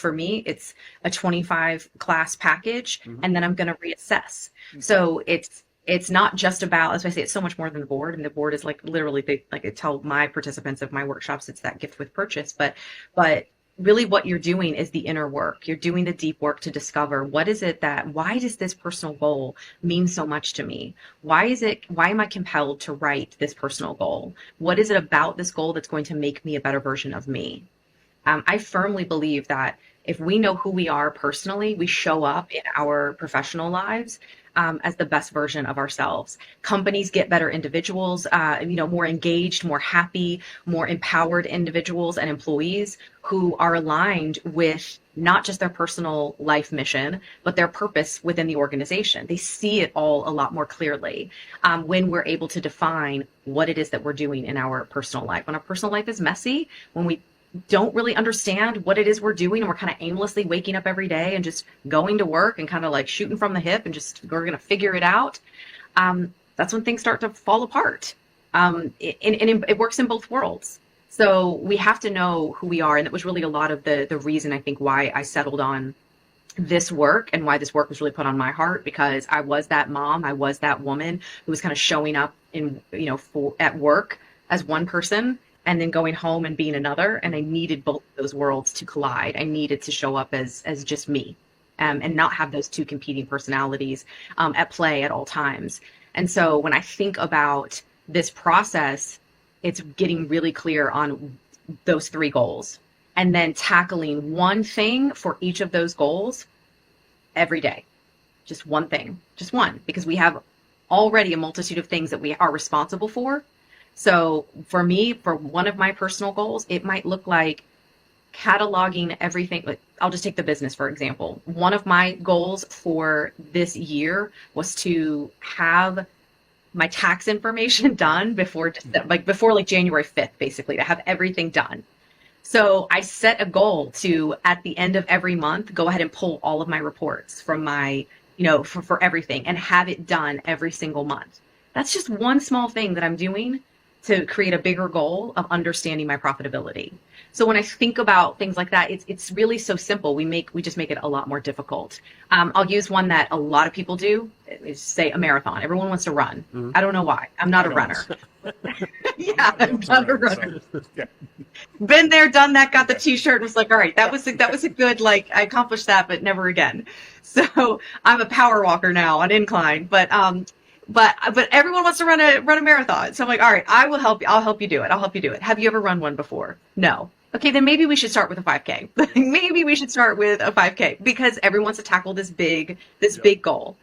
for me, it's a 25 class package, and then I'm going to reassess. So it's not just about, as I say, it's so much more than the board. And the board is like literally, I tell my participants of my workshops, it's that gift with purchase. But really what you're doing is the inner work. You're doing the deep work to discover why does this personal goal mean so much to me? Why am I compelled to write this personal goal? What is it about this goal that's going to make me a better version of me? I firmly believe that if we know who we are personally, we show up in our professional lives as the best version of ourselves. Companies get better individuals, more engaged, more happy, more empowered individuals and employees who are aligned with not just their personal life mission, but their purpose within the organization. They see it all a lot more clearly when we're able to define what it is that we're doing in our personal life. When our personal life is messy, when we don't really understand what it is we're doing, and we're kind of aimlessly waking up every day and just going to work and kind of like shooting from the hip and just we're going to figure it out. That's when things start to fall apart. And it works in both worlds. So we have to know who we are. And that was really a lot of the reason I think why I settled on this work and why this work was really put on my heart, because I was that mom. I was that woman who was kind of showing up at work as one person and then going home and being another. And I needed both of those worlds to collide. I needed to show up as just me and not have those two competing personalities at play at all times. And so when I think about this process, it's getting really clear on those three goals and then tackling one thing for each of those goals every day. Just one thing, just one, because we have already a multitude of things that we are responsible for. So for me, for one of my personal goals, it might look like cataloging everything. Like, I'll just take the business, for example. One of my goals for this year was to have my tax information done before January 5th, basically, to have everything done. So I set a goal to, at the end of every month, go ahead and pull all of my reports from my, for everything and have it done every single month. That's just one small thing that I'm doing to create a bigger goal of understanding my profitability. So when I think about things like that, it's really so simple. We just make it a lot more difficult. I'll use one that a lot of people do, is say a marathon. Everyone wants to run. Mm-hmm. I don't know why. I'm not a runner. Yeah, I'm not a runner. Yeah. Been there, done that, got the t-shirt, and was like, all right, that was a good, I accomplished that, but never again. So I'm a power walker now on incline, but everyone wants to run a marathon. So I'm like, all right, I'll help you do it. Have you ever run one before? No. Okay, then maybe we should start with a 5K. Maybe we should start with a 5K because everyone wants to tackle this big goal.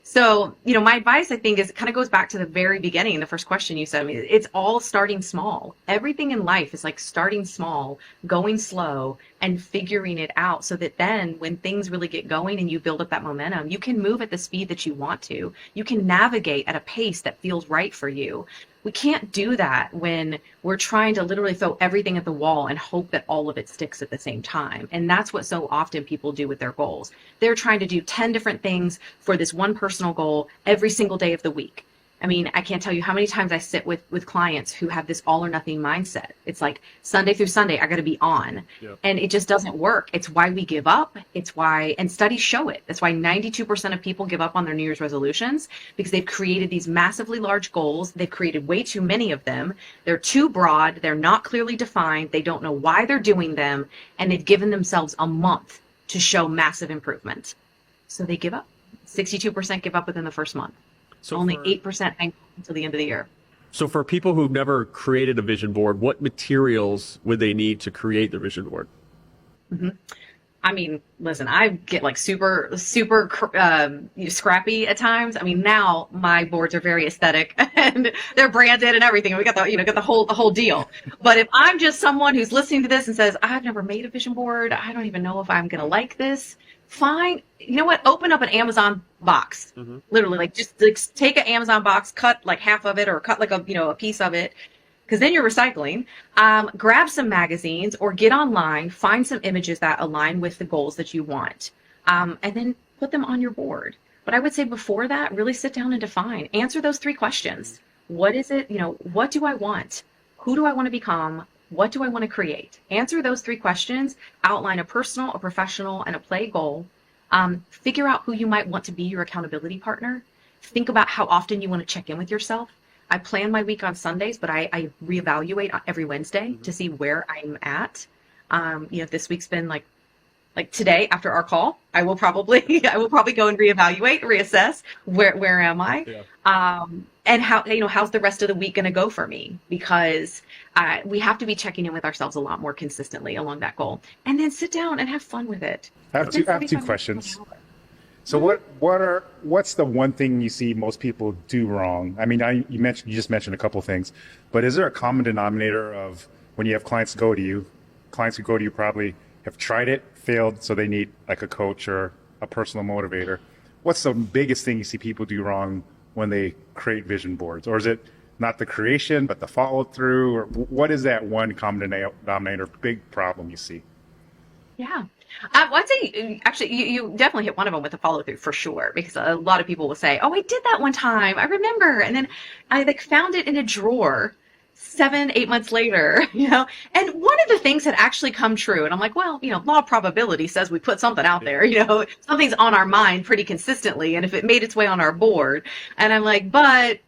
So, my advice, I think, is it kind of goes back to the very beginning, the first question you said. I mean, it's all starting small. Everything in life is like starting small, going slow, and figuring it out so that then when things really get going and you build up that momentum, you can move at the speed that you want to. You can navigate at a pace that feels right for you. We can't do that when we're trying to literally throw everything at the wall and hope that all of it sticks at the same time. And that's what so often people do with their goals. They're trying to do 10 different things for this one personal goal every single day of the week. I mean, I can't tell you how many times I sit with clients who have this all or nothing mindset. It's like Sunday through Sunday, I got to be on. Yep. And it just doesn't work. It's why we give up. And studies show it. That's why 92% of people give up on their New Year's resolutions, because they've created these massively large goals. They've created way too many of them. They're too broad. They're not clearly defined. They don't know why they're doing them. And they've given themselves a month to show massive improvement. So they give up. 62% give up within the first month. So only 8% hang until the end of the year. So for people who've never created a vision board, what materials would they need to create the vision board? Mm-hmm. I mean, listen, I get super scrappy at times. I mean, now my boards are very aesthetic and they're branded and everything. We got the whole deal. But if I'm just someone who's listening to this and says, I've never made a vision board, I don't even know if I'm going to like this. Fine. You know what? Open up an Amazon box. Mm-hmm. Literally, just take an Amazon box, cut like half of it or cut like a piece of it, because then you're recycling. Grab some magazines or get online, find some images that align with the goals that you want, and then put them on your board. But I would say before that, really sit down and answer those three questions. What is it? What do I want? Who do I want to become? What do I want to create? Answer those 3 questions, outline a personal, a professional, and a play goal. Figure out who you might want to be your accountability partner. Think about how often you want to check in with yourself. I plan my week on Sundays, but I reevaluate every Wednesday to see where I'm at. This week's been like today after our call, I will probably go and reevaluate, reassess where am I, and how's the rest of the week going to go for me? Because we have to be checking in with ourselves a lot more consistently along that goal, and then sit down and have fun with it. I have two questions. So what's the one thing you see most people do wrong? I mean, you just mentioned a couple things, but is there a common denominator of when you have clients who go to you probably have tried it, failed, so they need like a coach or a personal motivator? What's the biggest thing you see people do wrong when they create vision boards? Or is it not the creation, but the follow through? Or what is that one common denominator, big problem you see? Yeah. Well, I'd say actually you definitely hit one of them with the follow through for sure, because a lot of people will say, oh, I did that one time, I remember. And then I found it in a drawer 7-8 months later, and one of the things had actually come true. And I'm like, well, law of probability says we put something out there, something's on our mind pretty consistently. And if it made its way on our board, and I'm like, but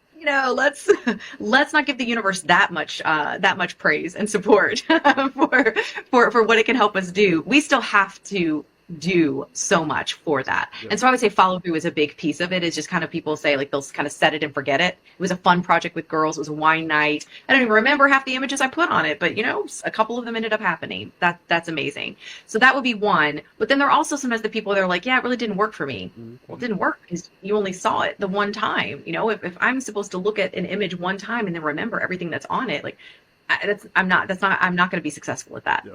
let's not give the universe that much praise and support for what it can help us do. We still have to do so much for that. Yeah. And so I would say follow through is a big piece of it. Is just kind of people say they'll kind of set it and forget it. It was a fun project with girls. It was a wine night. I don't even remember half the images I put on it, but a couple of them ended up happening. That's amazing. So that would be one. But then there are also sometimes the people that are like, yeah, it really didn't work for me. Mm-hmm. Well, it didn't work because you only saw it the one time. If I'm supposed to look at an image one time and then remember everything that's on it, I'm not going to be successful at that. Yeah.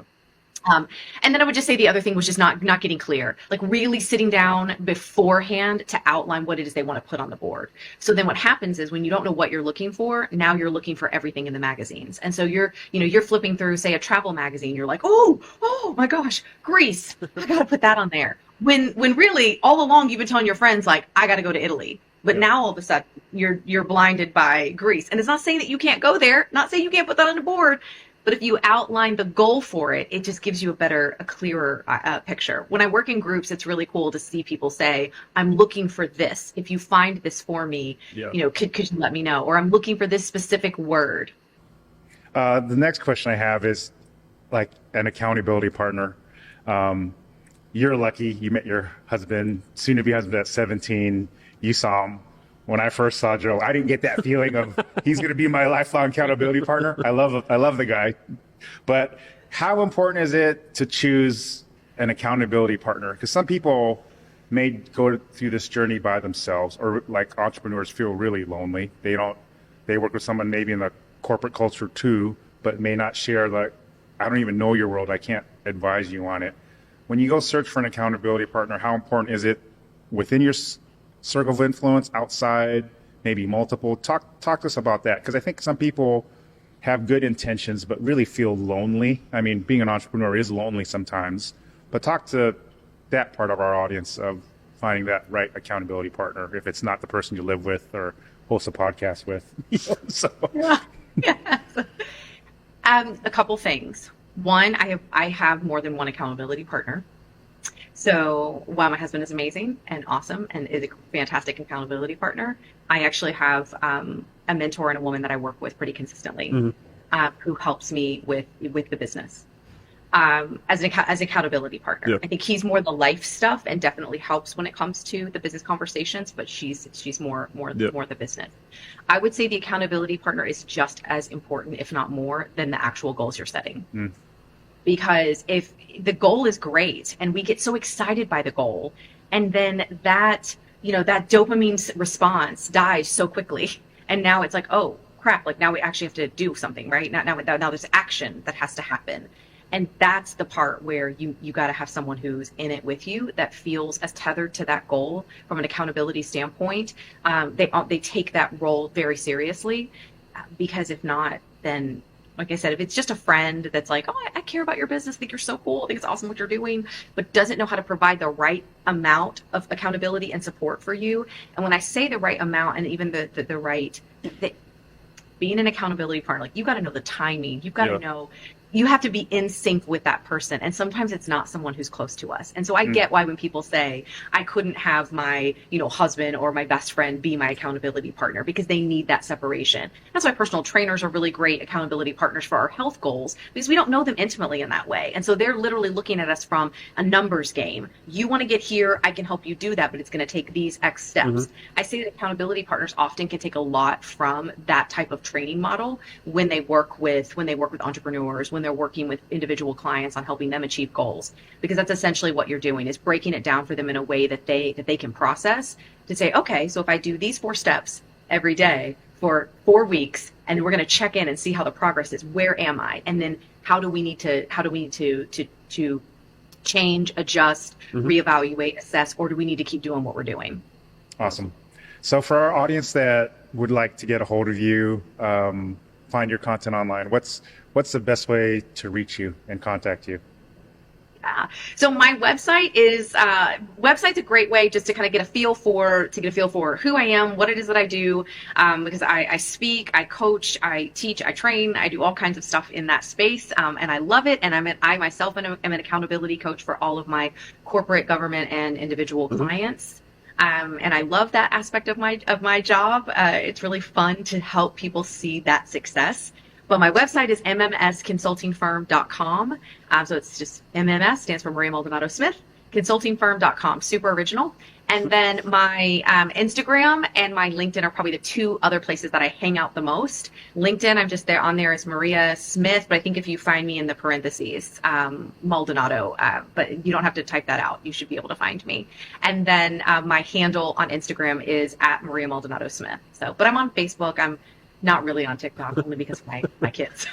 And then I would just say the other thing was just not getting clear, really sitting down beforehand to outline what it is they want to put on the board. So then what happens is when you don't know what you're looking for, now you're looking for everything in the magazines. And so you're flipping through, say, a travel magazine. You're like, oh my gosh, Greece, I got to put that on there. When really all along you've been telling your friends, I got to go to Italy. But now all of a sudden you're blinded by Greece. And it's not saying that you can't go there, not saying you can't put that on the board. But if you outline the goal for it, it just gives you a clearer picture. When I work in groups, it's really cool to see people say, I'm looking for this. If you find this for me, could you let me know? Or I'm looking for this specific word. The next question I have is an accountability partner. You're lucky. You met your husband, soon-to-be husband at 17. You saw him. When I first saw Joe, I didn't get that feeling of he's going to be my lifelong accountability partner. I love the guy. But how important is it to choose an accountability partner? Because some people may go through this journey by themselves, or entrepreneurs feel really lonely. They work with someone maybe in the corporate culture too, but may not share I don't even know your world. I can't advise you on it. When you go search for an accountability partner, how important is it within your circle of influence, outside, maybe multiple? Talk to us about that, because I think some people have good intentions but really feel lonely. I mean, being an entrepreneur is lonely sometimes, but talk to that part of our audience of finding that right accountability partner if it's not the person you live with or host a podcast with. So. Yeah. A couple things. One, I have more than one accountability partner. So while my husband is amazing and awesome and is a fantastic accountability partner, I actually have a mentor and a woman that I work with pretty consistently, who helps me with the business as an accountability partner. Yep. I think he's more the life stuff and definitely helps when it comes to the business conversations, but she's more the business. I would say the accountability partner is just as important, if not more, than the actual goals you're setting. Because if the goal is great and we get so excited by the goal, and then that dopamine response dies so quickly, and now it's like, oh crap, now we actually have to do something, right? Now there's action that has to happen. And that's the part where you got to have someone who's in it with you, that feels as tethered to that goal from an accountability standpoint. They take that role very seriously, because if not, then, like I said, if it's just a friend that's like, oh, I care about your business, I think you're so cool, I think it's awesome what you're doing, but doesn't know how to provide the right amount of accountability and support for you. And when I say the right amount, and even the right, being an accountability partner, you got to know the timing. You've got to know you have to be in sync with that person. And sometimes it's not someone who's close to us. And so I get why when people say, I couldn't have my, husband or my best friend be my accountability partner, because they need that separation. That's why personal trainers are really great accountability partners for our health goals, because we don't know them intimately in that way. And so they're literally looking at us from a numbers game. You want to get here, I can help you do that, but it's going to take these X steps. I say that accountability partners often can take a lot from that type of training model when they work with entrepreneurs, when they're working with individual clients on helping them achieve goals, because that's essentially what you're doing, is breaking it down for them in a way that they can process, to say, okay, so if I do these 4 steps every day for 4 weeks, and we're going to check in and see how the progress is, where am I, and then how do we need to change, adjust, reevaluate, assess, or do we need to keep doing what we're doing? Awesome. So for our audience that would like to get a hold of you, find your content online, what's the best way to reach you and contact you? So my website's a great way just to kind of get a feel for who I am, what it is that I do, because I speak, I coach, I teach, I train, I do all kinds of stuff in that space, and I love it. And I myself am an accountability coach for all of my corporate, government, and individual clients. And I love that aspect of my job. It's really fun to help people see that success. But my website is mmsconsultingfirm.com. So it's just MMS, stands for Maria Maldonado Smith, consultingfirm.com. Super original. And then my Instagram and my LinkedIn are probably the 2 other places that I hang out the most. LinkedIn, I'm just there on there as Maria Smith, but I think if you find me in the parentheses, Maldonado, but you don't have to type that out. You should be able to find me. And then my handle on Instagram is at Maria Maldonado Smith. But I'm on Facebook. I'm not really on TikTok, only because of my kids.